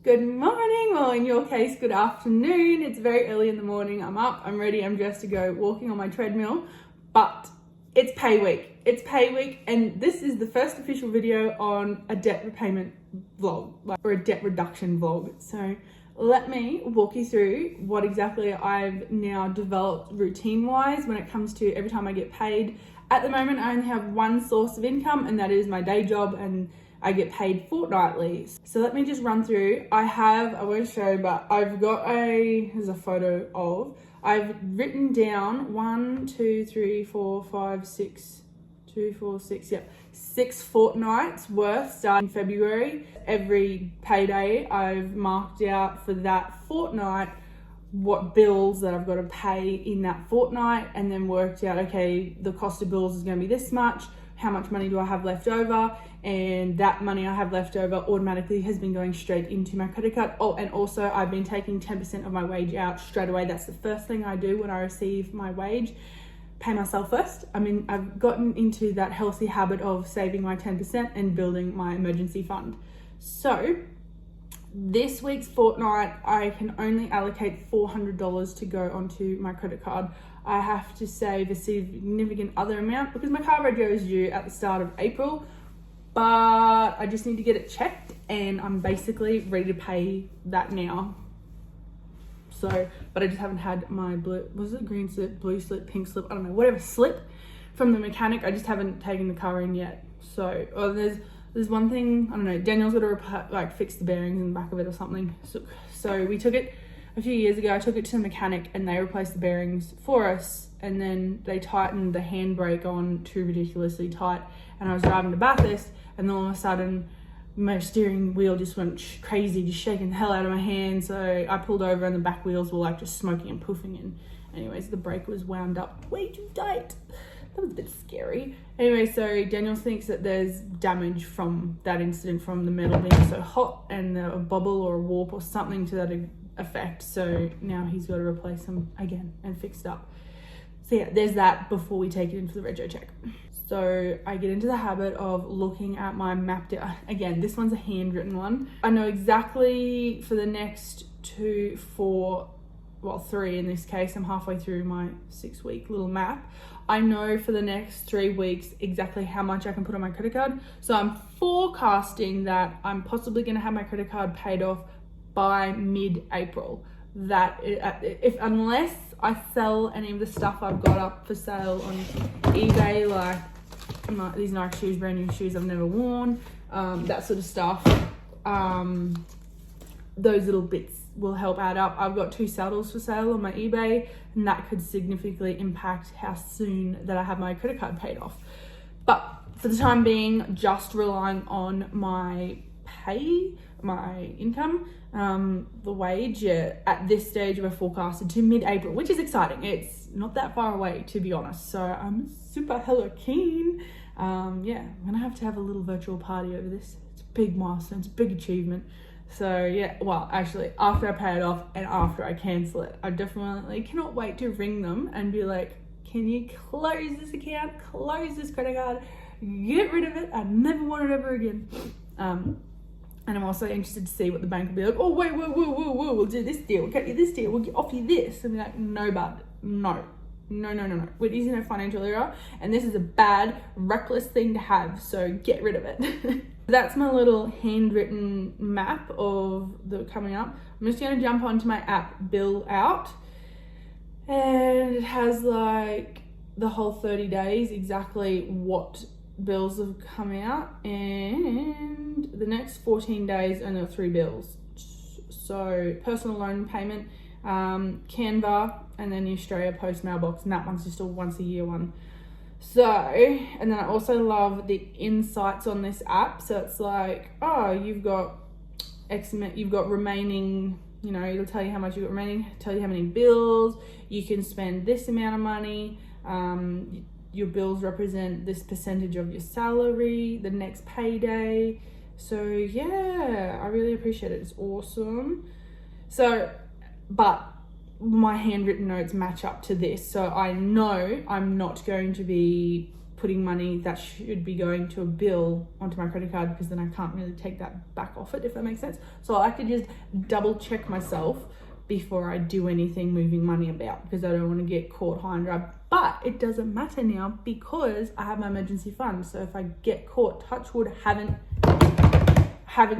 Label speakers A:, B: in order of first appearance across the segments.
A: Good morning, well in your case, good afternoon. It's very early in the morning. I'm up, I'm ready, I'm dressed to go walking on my treadmill, but it's pay week. It's pay week, and this is the first official video on a debt repayment vlog, or a debt reduction vlog. So let me walk you through what exactly I've now developed routine-wise when it comes to every time I get paid. At the moment, I only have one source of income, and that is my day job, and I get paid fortnightly. So let me just run through. I won't show, but I've got here's a photo of, I've written down 6 fortnights worth starting February. Every payday I've marked out for that fortnight what bills that I've got to pay in that fortnight, and then worked out, okay, the cost of bills is going to be this much, how much money do I have left over, and that money I have left over automatically has been going straight into my credit card. Oh, and also I've been taking 10% of my wage out straight away. That's the first thing I do when I receive my wage. Pay myself first. I mean, I've gotten into that healthy habit of saving my 10% and building my emergency fund. So this week's fortnight, I can only allocate $400 to go onto my credit card. I have to save a significant other amount because my car rego is due at the start of April, but I just need to get it checked, and I'm basically ready to pay that now. So, but I just haven't had my green slip, blue slip, pink slip, I don't know, whatever slip from the mechanic. I just haven't taken the car in yet. So, there's one thing, I don't know, Daniel's got to fix the bearings in the back of it or something. So we took it a few years ago. I took it to the mechanic and they replaced the bearings for us, and then they tightened the handbrake on too ridiculously tight, and I was driving to Bathurst, and then all of a sudden my steering wheel just went crazy, just shaking the hell out of my hand. So I pulled over and the back wheels were like just smoking and poofing, and anyways the brake was wound up way too tight. That was a bit scary. Anyway, so Daniel thinks that there's damage from that incident, from the metal being so hot and a bubble or a warp or something to that effect. So now he's got to replace them again and fix it up. So yeah, there's that before we take it in for the rego check. So I get into the habit of looking at my mapped out. Again, this one's a handwritten one. I know exactly for the next 3 in this case. I'm halfway through my 6-week little map. I know for the next 3 weeks exactly how much I can put on my credit card. So I'm forecasting that I'm possibly going to have my credit card paid off by mid-April. Unless I sell any of the stuff I've got up for sale on eBay, like these Nike shoes, brand new shoes I've never worn, that sort of stuff. Those little bits will help add up. I've got 2 saddles for sale on my eBay, and that could significantly impact how soon that I have my credit card paid off. But for the time being, just relying on my income, the wage, at this stage we're forecasted to mid-April, which is exciting. It's not that far away, to be honest, so I'm super hella keen. I'm gonna have to have a little virtual party over this. It's a big milestone, it's a big achievement. So yeah, well, actually, after I pay it off and after I cancel it, I definitely cannot wait to ring them and be like, can you close this account, close this credit card, get rid of it, I never want it ever again. And I'm also interested to see what the bank will be like. Oh, wait, whoa, we'll do this deal, we'll get you this deal, we'll offer you this. And be like, no, bud, no. Whitney's in a financial era, and this is a bad, reckless thing to have, so get rid of it. That's my little handwritten map of the coming up. I'm just going to jump onto my app, Bill Out, and it has like the whole 30 days, exactly what bills have come out, and the next 14 days only have 3 bills. So personal loan payment, Canva, and then the Australia Post mailbox, and that one's just a once a year one. So, and then I also love the insights on this app. So it's like, oh, you've got remaining, it'll tell you how much you've got remaining, tell you how many bills, you can spend this amount of money, your bills represent this percentage of your salary, the next payday. So yeah, I really appreciate it. It's awesome. So, but my handwritten notes match up to this, so I know I'm not going to be putting money that should be going to a bill onto my credit card, because then I can't really take that back off it, if that makes sense. So I like to just double check myself before I do anything moving money about, because I don't want to get caught high and dry. But it doesn't matter now because I have my emergency fund. So if I get caught, touch wood, haven't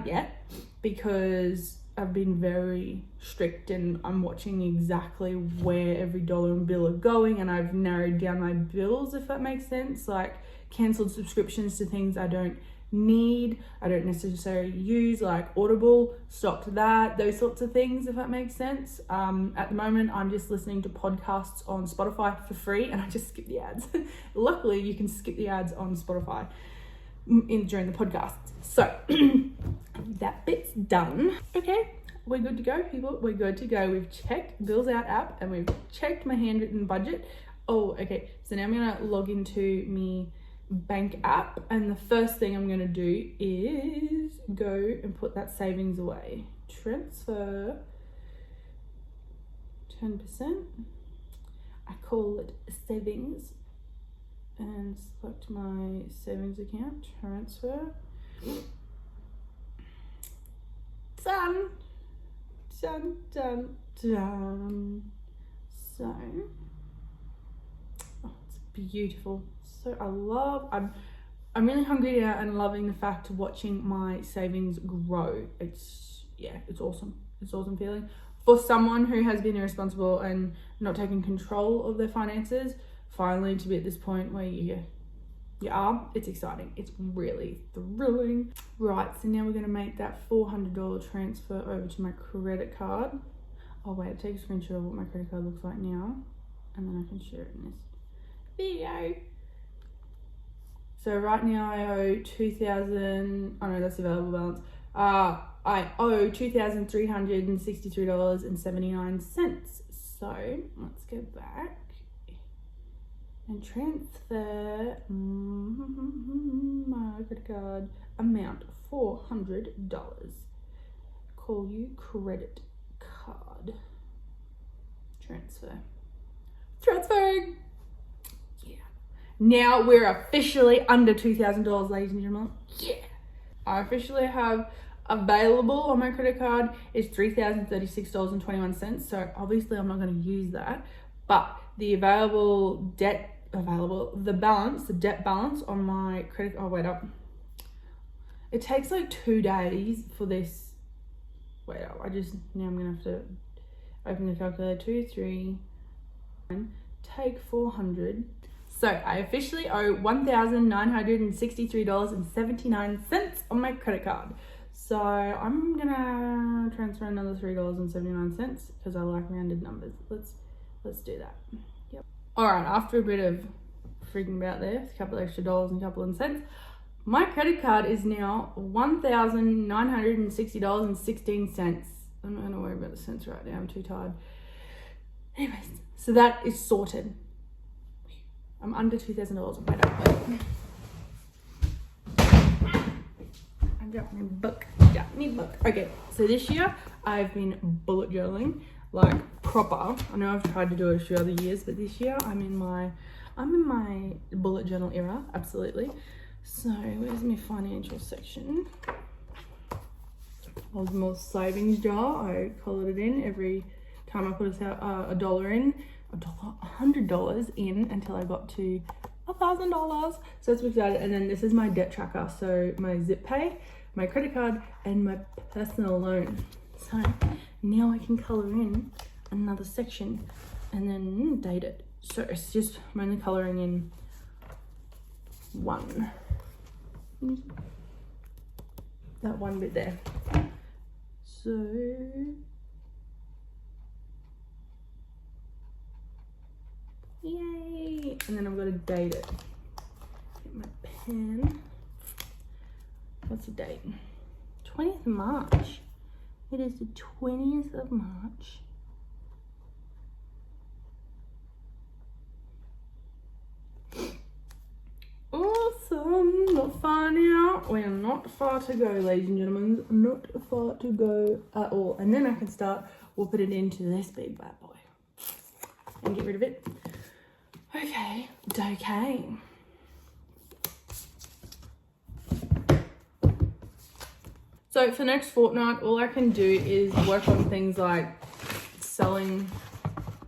A: yet, because I've been very strict and I'm watching exactly where every dollar and bill are going, and I've narrowed down my bills, if that makes sense. Like cancelled subscriptions to things I don't need, I don't necessarily use, like Audible, stopped that, those sorts of things, if that makes sense. At the moment I'm just listening to podcasts on Spotify for free, and I just skip the ads. Luckily you can skip the ads on Spotify during the podcast. So that bit's done. Okay, we're good to go, people. We're good to go. We've checked Bills Out app and we've checked my handwritten budget. Oh, okay, so now I'm gonna log into me bank app, and the first thing I'm gonna do is go and put that savings away. Transfer 10%. I call it savings, and select my savings account. Transfer. Done. So, oh, it's beautiful. So I'm really hungry now and loving the fact of watching my savings grow. It's awesome. It's an awesome feeling. For someone who has been irresponsible and not taking control of their finances, finally to be at this point where you are, it's exciting. It's really thrilling. Right, so now we're gonna make that $400 transfer over to my credit card. Oh wait, I'll take a screenshot of what my credit card looks like now, and then I can share it in this video. So right now I owe $2,000, oh no, that's the available balance. I owe $2,363.79. So let's go back and transfer my credit card amount, $400. Call you credit card. Transferring. Now we're officially under $2,000, ladies and gentlemen. Yeah. I officially have available on my credit card is $3,036.21. So obviously I'm not going to use that, but the debt balance on my credit. Oh, wait up. It takes like 2 days for this. Wait up. Now I'm going to have to open the calculator. 2, 3, 9, take 400. So I officially owe $1,963.79 on my credit card. So I'm gonna transfer another $3.79 because I like rounded numbers. Let's do that. Yep. All right, after a bit of freaking about there, a couple extra dollars and a couple of cents, my credit card is now $1,960.16. I'm not gonna worry about the cents right now, I'm too tired. Anyways, so that is sorted. I'm under $2,000. Wait. I got my book. Okay, so this year I've been bullet journaling, like proper. I know I've tried to do it a few other years, but this year I'm in my bullet journal era, absolutely. So where's my financial section? Of my savings jar. I colored it in every time I put a dollar in. $100 in until I got to $1,000. So it's excited. And then this is my debt tracker. So my zip pay, my credit card, and my personal loan. So now I can color in another section and then date it. So it's just, I'm only coloring in that one bit there. So yay! And then I'm gonna date it. Get my pen. What's the date? 20th of March. It is the 20th of March. Awesome! Not far now. We are not far to go, ladies and gentlemen. Not far to go at all. And then I can start whooping it into this big bad boy and get rid of it. Okay. So for the next fortnight, all I can do is work on things like selling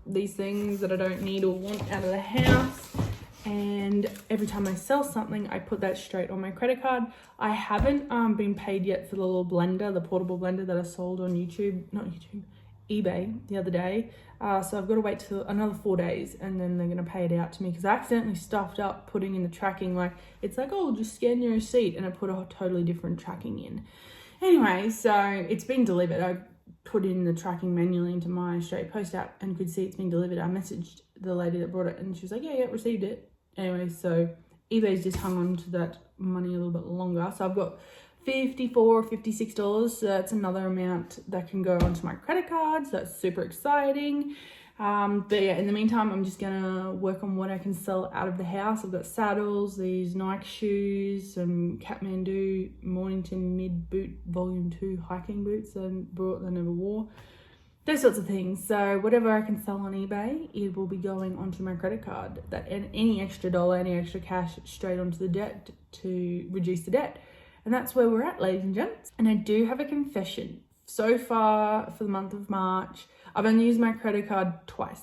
A: these things that I don't need or want out of the house. And every time I sell something, I put that straight on my credit card. I haven't been paid yet for the little blender, the portable blender that I sold on eBay the other day. So I've got to wait till another 4 days and then they're going to pay it out to me because I accidentally stuffed up putting in the tracking. Like, it's like, oh, just scan your receipt, and I put a totally different tracking in. Anyway, so it's been delivered. I put in the tracking manually into my Australia Post app and could see it's been delivered. I messaged the lady that brought it and she was like, yeah, received it. Anyway, so eBay's just hung on to that money a little bit longer. So I've got $54 or $56. So that's another amount that can go onto my credit card. So that's super exciting. But yeah, in the meantime, I'm just gonna work on what I can sell out of the house. I've got saddles, these Nike shoes, some Kathmandu Mornington Mid Boot Volume 2 hiking boots I brought that I never wore. Those sorts of things. So whatever I can sell on eBay, it will be going onto my credit card. And any extra dollar, any extra cash straight onto the debt to reduce the debt. And that's where we're at, ladies and gents. And I do have a confession. So far for the month of March, I've only used my credit card twice.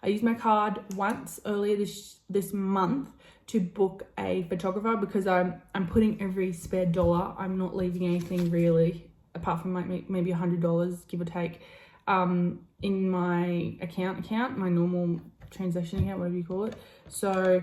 A: I used my card once earlier this month to book a photographer because I'm putting every spare dollar. I'm not leaving anything really, apart from like maybe $100, give or take, in my account, my normal transaction account, whatever you call it. So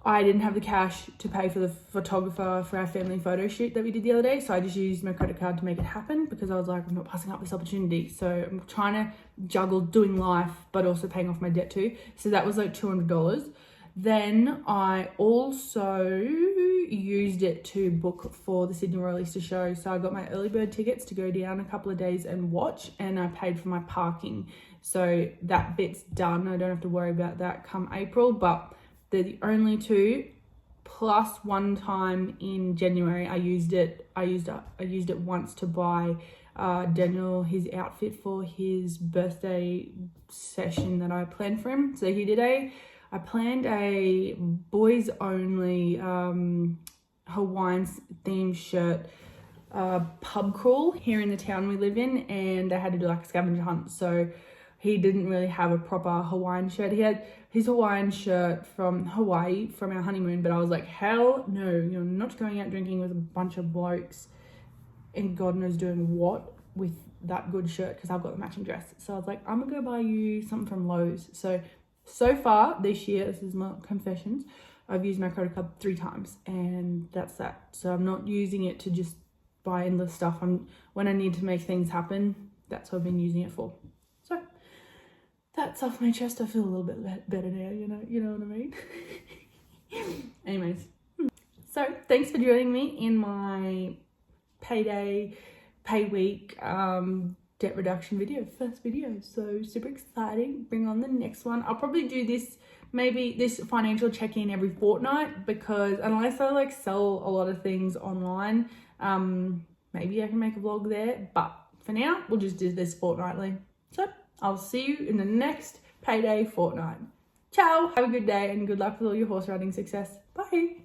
A: I didn't have the cash to pay for the photographer for our family photo shoot that we did the other day. So I just used my credit card to make it happen because I was like, I'm not passing up this opportunity. So I'm trying to juggle doing life, but also paying off my debt too. So that was like $200. Then I also used it to book for the Sydney Royal Easter show. So I got my early bird tickets to go down a couple of days and watch, and I paid for my parking. So that bit's done. I don't have to worry about that come April, but they're the only two, plus one time in January I used it once to buy Daniel his outfit for his birthday session that I planned for him. So I planned a boys only Hawaiian themed shirt pub crawl here in the town we live in, and I had to do like a scavenger hunt. So he didn't really have a proper Hawaiian shirt. He had his Hawaiian shirt from Hawaii from our honeymoon, but I was like, hell no, you're not going out drinking with a bunch of blokes and God knows doing what with that good shirt, because I've got the matching dress. So I was like, I'm gonna go buy you something from Lowe's. So far this year, this is my confessions, I've used my credit card 3 times, and that's that. So I'm not using it to just buy endless stuff. When I need to make things happen, that's what I've been using it for. So that's off my chest. I feel a little bit better now, you know what I mean? Anyways, so thanks for joining me in my pay week debt reduction video, first video. So super exciting. Bring on the next one. I'll probably do this financial check-in every fortnight, because unless I like sell a lot of things online, maybe I can make a vlog there, but for now we'll just do this fortnightly. So I'll see you in the next payday fortnight. Ciao, have a good day and good luck with all your horse riding success. Bye.